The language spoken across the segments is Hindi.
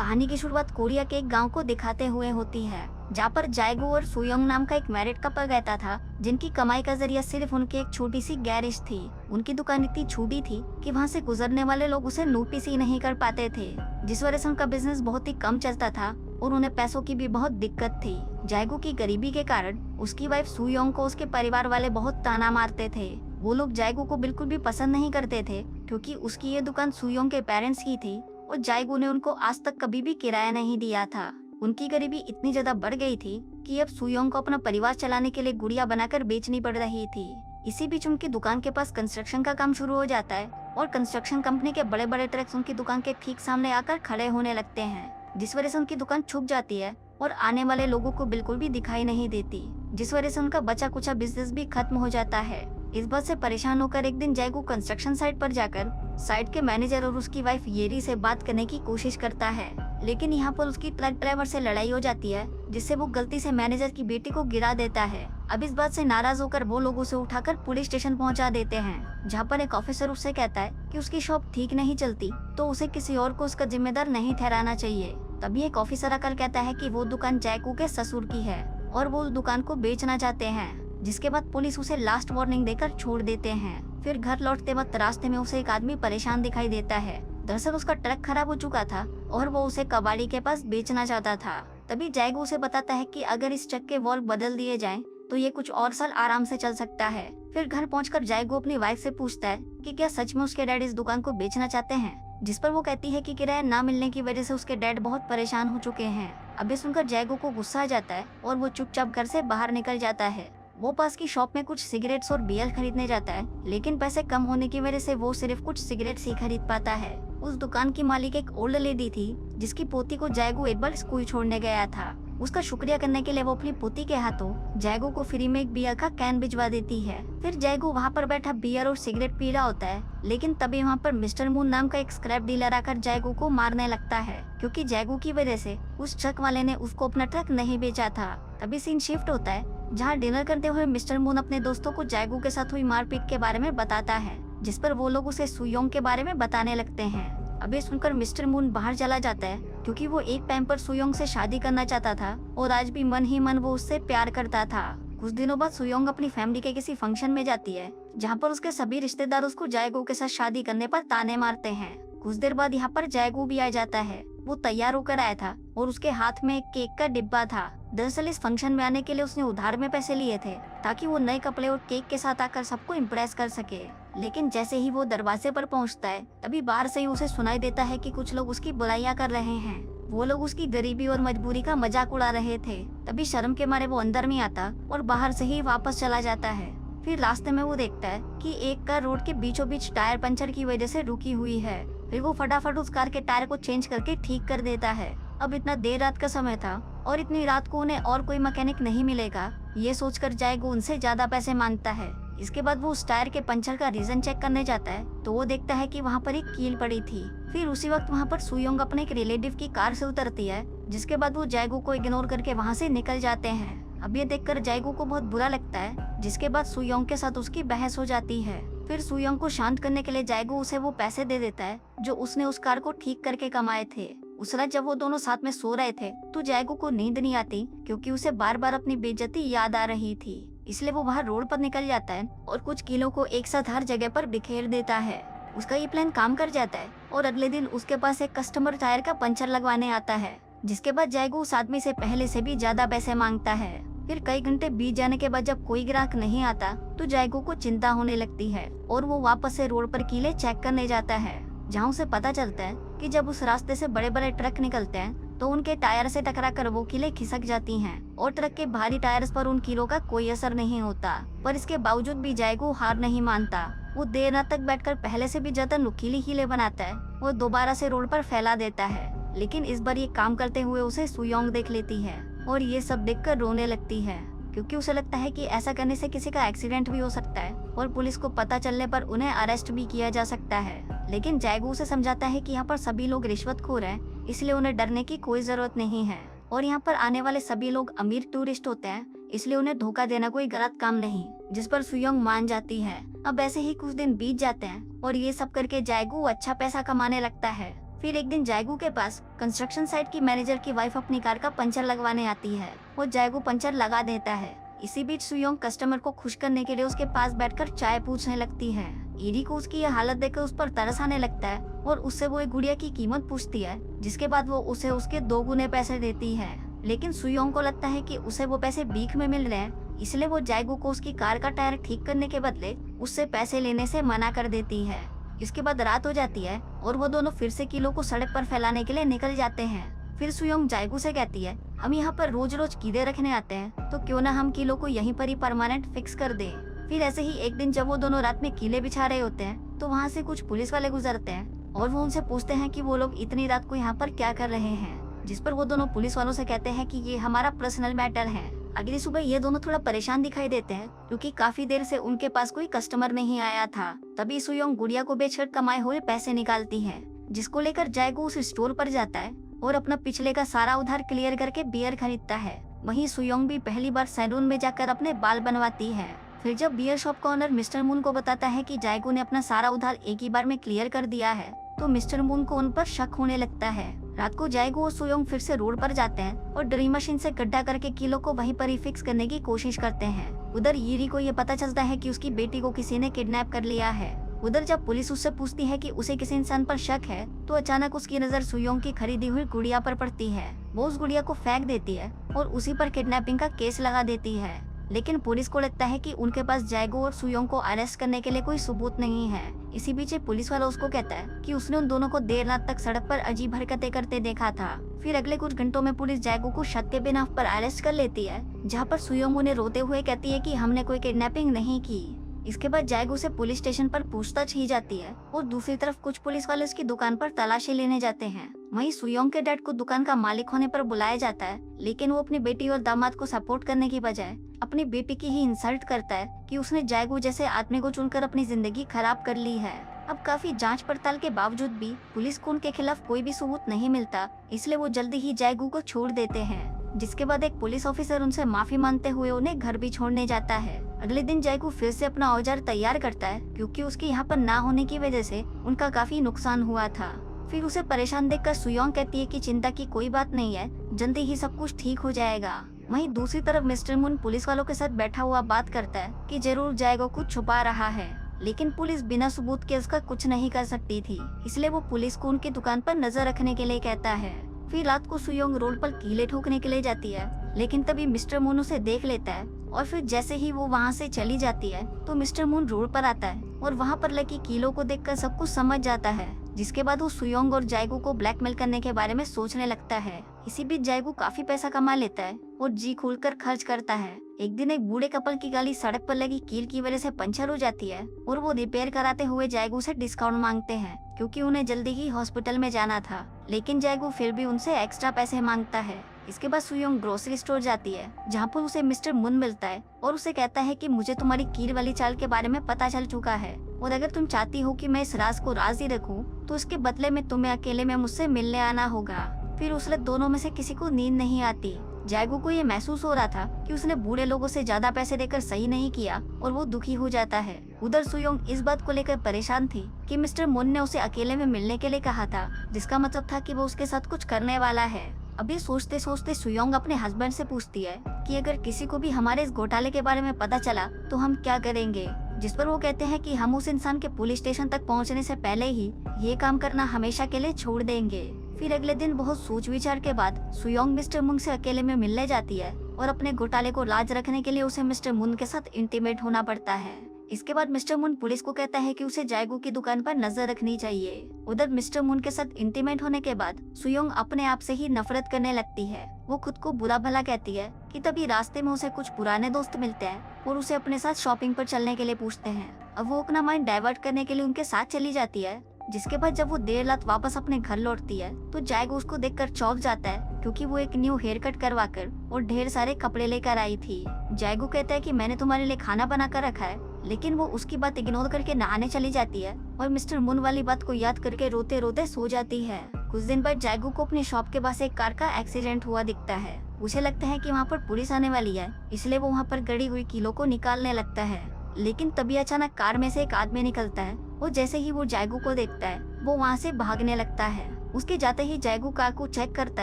कहानी की शुरुआत कोरिया के एक गांव को दिखाते हुए होती है, जहाँ पर जाएगू और सुयोंग नाम का एक मैरिड कपल रहता था, जिनकी कमाई का जरिया सिर्फ उनकी एक छोटी सी गैरेज थी। उनकी दुकान इतनी छोटी थी कि वहाँ से गुजरने वाले लोग उसे नोटिस ही नहीं कर पाते थे, जिस वजह से उनका बिजनेस बहुत ही कम चलता था और उन्हें पैसों की भी बहुत दिक्कत थी। जाएगू की गरीबी के कारण उसकी वाइफ सुयोंग को उसके परिवार वाले बहुत ताना मारते थे। वो लोग जाएगू को बिल्कुल भी पसंद नहीं करते थे, क्योंकि उसकी ये दुकान सुयोंग के पेरेंट्स की थी और जाएगू ने उनको आज तक कभी भी किराया नहीं दिया था। उनकी गरीबी इतनी ज्यादा बढ़ गई थी कि अब सुयोंग को अपना परिवार चलाने के लिए गुड़िया बनाकर बेचनी पड़ रही थी। इसी बीच उनकी दुकान के पास कंस्ट्रक्शन का काम शुरू हो जाता है और कंस्ट्रक्शन कंपनी के बड़े बड़े ट्रक्स उनकी दुकान के ठीक सामने आकर खड़े होने लगते हैं, जिस वजह से उनकी दुकान छुप जाती है और आने वाले लोगों को बिल्कुल भी दिखाई नहीं देती, जिस वजह से उनका बचा कुचा बिजनेस भी खत्म हो जाता है। इस बात से परेशान होकर एक दिन जाएगू कंस्ट्रक्शन साइट पर जाकर साइट के मैनेजर और उसकी वाइफ येरी से बात करने की कोशिश करता है, लेकिन यहाँ पर उसकी ट्रक ड्राइवर से लड़ाई हो जाती है, जिससे वो गलती से मैनेजर की बेटी को गिरा देता है। अब इस बात से नाराज होकर वो लोग उसे उठाकर पुलिस स्टेशन पहुँचा देते हैं, जहाँ पर एक ऑफिसर उससे कहता है कि उसकी शॉप ठीक नहीं चलती तो उसे किसी और को उसका जिम्मेदार नहीं ठहराना चाहिए। तभी एक ऑफिसर आकर कहता है कि वो दुकान जाएगू के ससुर की है और वो उस दुकान को बेचना चाहते हैं, जिसके बाद पुलिस उसे लास्ट वार्निंग देकर छोड़ देते हैं। फिर घर लौटते वक्त रास्ते में उसे एक आदमी परेशान दिखाई देता है। दरअसल उसका ट्रक खराब हो चुका था और वो उसे कबाड़ी के पास बेचना चाहता था। तभी जाएगू उसे बताता है कि अगर इस ट्रक के वॉल्व बदल दिए जाएं तो ये कुछ और साल आराम से चल सकता है। फिर घर पहुंचकर जाएगू अपनी वाइफ से पूछता है कि क्या सच में उसके डैड इस दुकान को बेचना चाहते हैं, जिस पर वो कहती है कि किराया ना मिलने की वजह से उसके डैड बहुत परेशान हो चुके हैं। अब ये सुनकर जाएगू को गुस्सा आ जाता है और वो चुपचाप घर से बाहर निकल जाता है। वो पास की शॉप में कुछ सिगरेट्स और बियर खरीदने जाता है, लेकिन पैसे कम होने की वजह से वो सिर्फ कुछ सिगरेट्स ही खरीद पाता है। उस दुकान की मालिक एक ओल्ड लेडी थी, जिसकी पोती को जाएगू एक बार स्कूल छोड़ने गया था। उसका शुक्रिया करने के लिए वो अपनी पोती के हाथों जाएगू को फ्री में एक बियर का कैन भिजवा देती है। फिर जाएगू वहाँ पर बैठा बियर और सिगरेट पी रहा होता है, लेकिन तभी वहाँ पर मिस्टर मून नाम का एक स्क्रैप डीलर आकर जाएगू को मारने लगता है, क्योंकि जाएगू की वजह से उस ट्रक वाले ने उसको अपना ट्रक नहीं बेचा था। तभी सीन शिफ्ट होता है, जहाँ डिनर करते हुए मिस्टर मून अपने दोस्तों को जाएगू के साथ हुई मारपीट के बारे में बताता है, जिस पर वो लोग उसे सुयोंग के बारे में बताने लगते हैं। अब ये सुनकर मिस्टर मून बाहर चला जाता है, क्योंकि वो एक टाइम पर सुयोंग से शादी करना चाहता था और आज भी मन ही मन वो उससे प्यार करता था। कुछ दिनों बाद सुयोंग अपनी फैमिली के किसी फंक्शन में जाती है, जहाँ पर उसके सभी रिश्तेदार उसको जाएगू के साथ शादी करने पर ताने मारते हैं। कुछ देर बाद यहाँ पर जाएगू भी आ जाता है। वो तैयार होकर आया था और उसके हाथ में एक केक का डिब्बा था। दरअसल इस फंक्शन में आने के लिए उसने उधार में पैसे लिए थे, ताकि वो नए कपड़े और केक के साथ आकर सबको इम्प्रेस कर सके। लेकिन जैसे ही वो दरवाजे पर पहुंचता है, तभी बाहर से ही उसे सुनाई देता है कि कुछ लोग उसकी बुराइयां कर रहे हैं। वो लोग उसकी गरीबी और मजबूरी का मजाक उड़ा रहे थे। तभी शर्म के मारे वो अंदर नहीं आता और बाहर से ही वापस चला जाता है। फिर रास्ते में वो देखता है कि एक कार रोड के बीचों बीच टायर पंचर की वजह से रुकी हुई है। फिर वो फटाफट उस कार के टायर को चेंज करके ठीक कर देता है। अब इतना देर रात का समय था और इतनी रात को उन्हें और कोई मैकेनिक नहीं मिलेगा, ये सोचकर जाएगू उनसे ज्यादा पैसे मांगता है। इसके बाद वो उस टायर के पंचर का रीजन चेक करने जाता है, तो वो देखता है कि वहाँ पर एक कील पड़ी थी। फिर उसी वक्त वहाँ पर सुयोंग अपने एक रिलेटिव की कार से उतरती है, जिसके बाद वो जाएगू को इग्नोर करके वहाँ से निकल जाते हैं। अब ये देखकर जाएगू को बहुत बुरा लगता है, जिसके बाद सुयोंग के साथ उसकी बहस हो जाती है। फिर सुयोंग को शांत करने के लिए जाएगू उसे वो पैसे दे देता है जो उसने उस कार को ठीक करके कमाए थे। उस रात जब वो दोनों साथ में सो रहे थे, तो जाएगू को नींद नहीं आती, क्योंकि उसे बार बार अपनी बेइज्जती याद आ रही थी। इसलिए वो बाहर रोड पर निकल जाता है और कुछ किलो को एक साथ हर जगह पर बिखेर देता है। उसका ये प्लान काम कर जाता है और अगले दिन उसके पास एक कस्टमर टायर का पंचर लगवाने आता है, जिसके बाद जाएगू उस आदमी से पहले से भी ज्यादा पैसे मांगता है। फिर कई घंटे बीत जाने के बाद जब कोई ग्राहक नहीं आता, तो जाएगू को चिंता होने लगती है और वो वापस से रोड पर कीले चेक करने जाता है, जहाँ उसे पता चलता है कि जब उस रास्ते से बड़े बड़े ट्रक निकलते हैं तो उनके टायर से टकराकर वो कीले खिसक जाती हैं और ट्रक के भारी टायर्स पर उन कीलों का कोई असर नहीं होता। पर इसके बावजूद भी जाएगू हार नहीं मानता। वो देर रात तक बैठकर पहले से भी ज्यादा नुकीली कीले बनाता है और दोबारा से रोड पर फैला देता है। लेकिन इस बार ये काम करते हुए उसे सुयोंग देख लेती है और ये सब देखकर रोने लगती है, क्योंकि उसे लगता है कि ऐसा करने से किसी का एक्सीडेंट भी हो सकता है और पुलिस को पता चलने पर उन्हें अरेस्ट भी किया जा सकता है। लेकिन जाएगू उसे समझाता है कि यहाँ पर सभी लोग रिश्वतखोर हैं, इसलिए उन्हें डरने की कोई जरूरत नहीं है और यहाँ पर आने वाले सभी लोग अमीर टूरिस्ट होते हैं, इसलिए उन्हें धोखा देना कोई गलत काम नहीं। जिस पर सुयोंग मान जाती है। अब ऐसे ही कुछ दिन बीत जाते हैं और ये सब करके जाएगू अच्छा पैसा कमाने लगता है। फिर एक दिन जायगू के पास कंस्ट्रक्शन साइट की मैनेजर की वाइफ अपनी कार का पंचर लगवाने आती है। वो जायगू पंचर लगा देता है। इसी बीच सुयोंग कस्टमर को खुश करने के लिए उसके पास बैठकर चाय पूछने लगती है। ईरी को उसकी यह हालत देखकर उस पर तरस आने लगता है और उससे वो एक गुड़िया की कीमत पूछती है, जिसके बाद वो उसे उसके 2 गुने पैसे देती है। लेकिन सुयोंग को लगता है कि उसे वो पैसे भीख में मिल रहे हैं, इसलिए वो जायगू को उसकी कार का टायर ठीक करने के बदले उससे पैसे लेने से मना कर देती है। इसके बाद रात हो जाती है और वो दोनों फिर से कीलों को सड़क पर फैलाने के लिए निकल जाते हैं। फिर सुयोंग जायगू से कहती है, हम यहाँ पर रोज रोज कीड़े रखने आते हैं, तो क्यों ना हम कीलों को यहीं पर ही परमानेंट फिक्स कर दें। फिर ऐसे ही एक दिन जब वो दोनों रात में कीले बिछा रहे होते हैं, तो वहाँ से कुछ पुलिस वाले गुजरते हैं और वो उनसे पूछते हैं कि वो लोग इतनी रात को यहाँ पर क्या कर रहे हैं, जिस पर वो दोनों पुलिस वालों से कहते हैं कि ये हमारा पर्सनल मैटर है। अगली सुबह ये दोनों थोड़ा परेशान दिखाई देते हैं क्योंकि काफी देर से उनके पास कोई कस्टमर नहीं आया था। तभी सुयोंग गुड़िया को बेचकर कमाए हुए पैसे निकालती है, जिसको लेकर जायगू उस स्टोर पर जाता है और अपना पिछले का सारा उधार क्लियर करके बियर खरीदता है। वहीं सुयोंग भी पहली बार सैलून में जाकर अपने बाल बनवाती है। फिर जब बियर शॉप का ओनर मिस्टर मून को बताता है कि जायगू ने अपना सारा उधार एक ही बार में क्लियर कर दिया है, तो मिस्टर मून को उन पर शक होने लगता है। रात को जायगू और सुयोंग फिर से रोड पर जाते हैं और ड्रिल मशीन से गड्ढा करके कीलों को वहीं पर ही फिक्स करने की कोशिश करते हैं। उधर यीरी को ये पता चलता है कि उसकी बेटी को किसी ने किडनैप कर लिया है। उधर जब पुलिस उससे पूछती है कि उसे किसी इंसान पर शक है, तो अचानक उसकी नजर सुयोंग की खरीदी हुई गुड़िया पर पड़ती है। वो उस गुड़िया को फेंक देती है और उसी पर किडनैपिंग का केस लगा देती है। लेकिन पुलिस को लगता है कि उनके पास जायगू और सुयोंग को अरेस्ट करने के लिए कोई सबूत नहीं है। इसी बीच पुलिस वाला उसको कहता है कि उसने उन दोनों को देर रात तक सड़क पर अजीब हरकतें करते देखा था। फिर अगले कुछ घंटों में पुलिस जायगू को शक के बिना पर अरेस्ट कर लेती है, जहाँ पर सुयोंग उन्हें रोते हुए कहती है कि हमने कोई किडनैपिंग नहीं की। इसके बाद जायगू से पुलिस स्टेशन पर पूछताछ की जाती है और दूसरी तरफ कुछ पुलिस वाले उसकी दुकान पर तलाशी लेने जाते हैं। वहीं सुयोंग के डैड को दुकान का मालिक होने पर बुलाया जाता है, लेकिन वो अपनी बेटी और दामाद को सपोर्ट करने की बजाय अपनी बेटी की ही इंसल्ट करता है कि उसने जायगू जैसे आदमी को चुनकर अपनी जिंदगी खराब कर ली है। अब काफी जांच पड़ताल के बावजूद भी पुलिस को उनके खिलाफ कोई भी सबूत नहीं मिलता, इसलिए वो जल्दी ही जायगू को छोड़ देते हैं। जिसके बाद एक पुलिस ऑफिसर उनसे माफी मांगते हुए उन्हें घर भी छोड़ने जाता है। अगले दिन जायगू फिर से अपना औजार तैयार करता है क्योंकि उसके यहाँ पर ना होने की वजह से उनका काफी नुकसान हुआ था। फिर उसे परेशान देखकर सुयोंग कहती है कि चिंता की कोई बात नहीं है, जल्दी ही सब कुछ ठीक हो जाएगा। वहीं दूसरी तरफ मिस्टर मून पुलिस वालों के साथ बैठा हुआ बात करता है कि जरूर जायगू कुछ छुपा रहा है, लेकिन पुलिस बिना सबूत के उसका कुछ नहीं कर सकती थी, इसलिए वो पुलिस को उनकी दुकान पर नजर रखने के लिए कहता है। फिर रात को सुयोंग रोड पर कीले ठोकने के लिए जाती है, लेकिन तभी मिस्टर मून उसे देख लेता है और फिर जैसे ही वो वहाँ से चली जाती है तो मिस्टर मून रोड पर आता है और वहाँ पर लगी कीलों को देखकर सब कुछ समझ जाता है। जिसके बाद वो सुयोंग और जायगू को ब्लैकमेल करने के बारे में सोचने लगता है। इसी बीच जायगू काफी पैसा कमा लेता है और जी खोलकर खर्च करता है। एक दिन एक बूढ़े कपल की गाड़ी सड़क पर लगी कील की वजह से पंचर हो जाती है और वो रिपेयर कराते हुए जायगू से डिस्काउंट मांगते हैं क्योंकि उन्हें जल्दी ही हॉस्पिटल में जाना था, लेकिन जायगू फिर भी उनसे एक्स्ट्रा पैसे मांगता है। इसके बाद सुयोंग ग्रोसरी स्टोर जाती है, जहाँ पर उसे मिस्टर मून मिलता है और उसे कहता है कि मुझे तुम्हारी कील वाली चाल के बारे में पता चल चुका है और अगर तुम चाहती हो कि मैं इस राज को राज ही रखूं, तो इसके बदले में तुम्हें अकेले में मुझसे मिलने आना होगा। फिर उस रात दोनों में से किसी को नींद नहीं आती। जायगू को ये महसूस हो रहा था कि उसने बूढ़े लोगों से ज्यादा पैसे देकर सही नहीं किया और वो दुखी हो जाता है। उधर सुयोंग इस बात को लेकर परेशान थी कि मिस्टर मून ने उसे अकेले में मिलने के लिए कहा था, जिसका मतलब था कि वो उसके साथ कुछ करने वाला है। अभी सोचते सोचते सुयोंग अपने हस्बैंड से पूछती है कि अगर किसी को भी हमारे इस घोटाले के बारे में पता चला तो हम क्या करेंगे, जिस पर वो कहते हैं कि हम उस इंसान के पुलिस स्टेशन तक पहुंचने से पहले ही ये काम करना हमेशा के लिए छोड़ देंगे। फिर अगले दिन बहुत सोच विचार के बाद सुयोंग मिस्टर मून से अकेले में मिलने जाती है और अपने घोटाले को लाज रखने के लिए उसे मिस्टर मून के साथ इंटीमेट होना पड़ता है। इसके बाद मिस्टर मून पुलिस को कहता है कि उसे जायगू की दुकान पर नजर रखनी चाहिए। उधर मिस्टर मून के साथ इंटीमेट होने के बाद सुयोंग अपने आप से ही नफरत करने लगती है। वो खुद को बुरा भला कहती है कि तभी रास्ते में उसे कुछ पुराने दोस्त मिलते हैं और उसे अपने साथ शॉपिंग पर चलने के लिए पूछते हैं। अब वो अपना माइंड डाइवर्ट करने के लिए उनके साथ चली जाती है। जिसके बाद जब वो देर रात वापस अपने घर लौटती है तो जायगू उसको देखकर चौंक जाता है क्योंकि वो एक न्यू हेयर कट करवा कर और ढेर सारे कपड़े लेकर आई थी। जायगू कहता है कि मैंने तुम्हारे लिए खाना बना कर रखा है, लेकिन वो उसकी बात इग्नोर करके नहाने चली जाती है और मिस्टर मून वाली बात को याद करके रोते रोते सो जाती है। कुछ दिन बाद जायगू को अपनी शॉप के पास एक कार का एक्सीडेंट हुआ दिखता है। उसे लगता है कि वहाँ पर पुलिस आने वाली है, इसलिए वो वहाँ पर गड़ी हुई कीलों को निकालने लगता है। लेकिन तभी अचानक कार में से एक आदमी निकलता है और जैसे ही वो जायगू को देखता है वो वहाँ से भागने लगता है। उसके जाते ही जैगू कार को चेक करता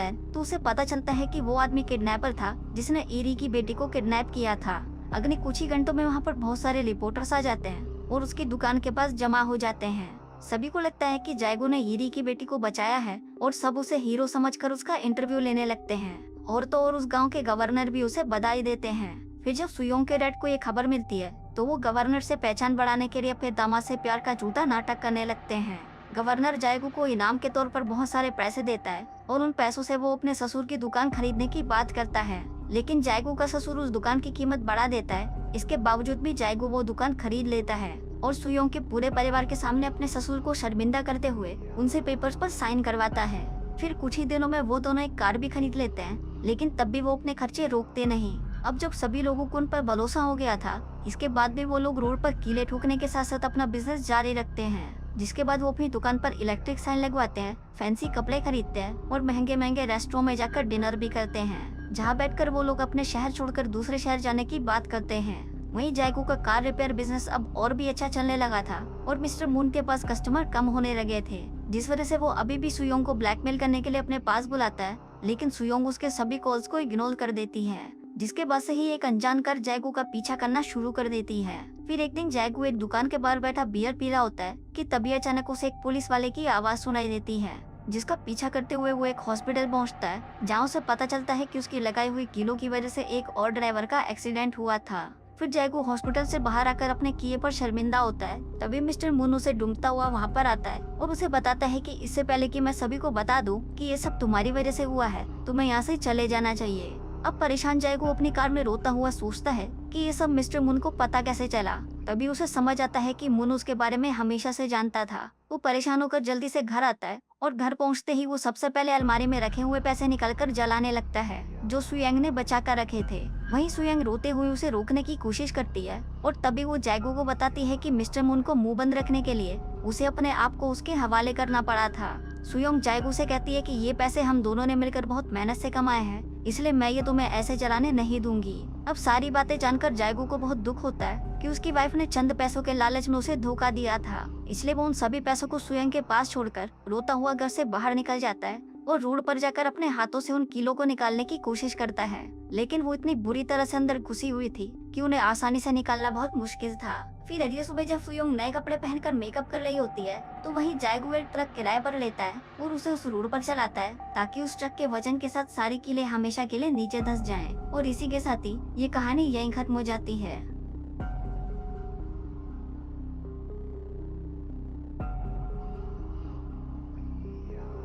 है तो उसे पता चलता है कि वो आदमी किडनैपर था जिसने ईरी की बेटी को किडनैप किया था। अगले कुछ ही घंटों में वहाँ पर बहुत सारे रिपोर्टर्स आ जाते हैं और उसकी दुकान के पास जमा हो जाते हैं। सभी को लगता है कि जैगू ने ईरी की बेटी को बचाया है और सब उसे हीरो समझकर उसका इंटरव्यू लेने लगते हैं। और तो और उस गांव के गवर्नर भी उसे बधाई देते हैं। फिर जब सुयोंग के डैड को ये खबर मिलती है तो वो गवर्नर से पहचान बढ़ाने के लिए अपने दामाद से प्यार का झूठा नाटक करने लगते हैं। गवर्नर जैगू को इनाम के तौर पर बहुत सारे पैसे देता है और उन पैसों से वो अपने ससुर की दुकान खरीदने की बात करता है। लेकिन जैगू का ससुर उस दुकान की कीमत बढ़ा देता है। इसके बावजूद भी जैगू वो दुकान खरीद लेता है और सुयोंग के पूरे परिवार के सामने अपने ससुर को शर्मिंदा करते हुए उनसे पेपर्स पर साइन करवाता है। फिर कुछ ही दिनों में वो दोनों एक कार भी खरीद लेते हैं, लेकिन तब भी वो अपने खर्चे रोकते नहीं। अब जब सभी लोगों को उन पर भरोसा हो गया था, इसके बाद भी वो लोग रोड पर कीले ठोकने के साथ साथ अपना बिजनेस जारी रखते हैं। जिसके बाद वो अपनी दुकान पर इलेक्ट्रिक साइन लगवाते हैं, फैंसी कपड़े खरीदते हैं और महंगे महंगे रेस्टोरेंट में जाकर डिनर भी करते हैं, जहाँ बैठकर वो लोग अपने शहर छोड़कर दूसरे शहर जाने की बात करते हैं। वहीं जैगू का कार रिपेयर बिजनेस अब और भी अच्छा चलने लगा था और मिस्टर मून के पास कस्टमर कम होने लगे थे, जिस वजह से वो अभी भी सुयोंग को ब्लैकमेल करने के लिए अपने पास बुलाता है। लेकिन सुयोंग उसके सभी कॉल्स को इग्नोर कर देती है, जिसके बाद से ही एक अनजान कार जैगू का पीछा करना शुरू कर देती है। फिर एक दिन जैगू एक दुकान के बाहर बैठा बियर पी रहा होता है कि तभी अचानक उसे एक पुलिस वाले की आवाज सुनाई देती है, जिसका पीछा करते हुए वो एक हॉस्पिटल पहुंचता है, जहां उसे पता चलता है कि उसकी लगाई हुई कीलों की वजह से एक और ड्राइवर का एक्सीडेंट हुआ था। फिर जैगू हॉस्पिटल से बाहर आकर अपने किए पर शर्मिंदा होता है। तभी मिस्टर मून उसे ढूंढता हुआ वहाँ पर आता है और उसे बताता है कि इससे पहले कि मैं सभी को बता दूं कि ये सब तुम्हारी वजह से हुआ है, तुम्हें यहाँ से चले जाना चाहिए। अब परेशान जैगू अपनी कार में रोता हुआ सोचता है कि ये सब मिस्टर मून को पता कैसे चला। तभी उसे समझ आता है कि मून उसके बारे में हमेशा से जानता था। वो परेशान होकर जल्दी से घर आता है और घर पहुंचते ही वो सबसे पहले अलमारी में रखे हुए पैसे निकालकर जलाने लगता है, जो सुयांग ने बचा कर रखे थे। वहीं सुयांग रोते हुए उसे रोकने की कोशिश करती है और तभी वो जैगू को बताती है कि मिस्टर मून को मुंह बंद रखने के लिए उसे अपने आप को उसके हवाले करना पड़ा था। सुयोंग जैगू से कहती है कि ये पैसे हम दोनों ने मिलकर बहुत मेहनत से कमाए हैं, इसलिए मैं ये तुम्हें ऐसे जलाने नहीं दूंगी। अब सारी बातें जानकर जैगू को बहुत दुख होता है कि उसकी वाइफ ने चंद पैसों के लालच में उसे धोखा दिया था, इसलिए वो उन सभी पैसों को सुयोंग के पास छोड़कर रोता हुआ घर से बाहर निकल जाता है और रोड पर जाकर अपने हाथों से उन कीलों को निकालने की कोशिश करता है। लेकिन वो इतनी बुरी तरह से अंदर घुसी हुई थी कि उन्हें आसानी से निकालना बहुत मुश्किल था। फिर अगली सुबह जब सुयोंग नए कपड़े पहनकर मेकअप कर रही होती है तो वहीं जैगू एक ट्रक किराए पर लेता है और उसे उस रोड पर चलाता है ताकि उस ट्रक के वजन के साथ सारी कीलें हमेशा के लिए नीचे धंस जाएं। और इसी के साथ ही ये कहानी यहीं खत्म हो जाती है।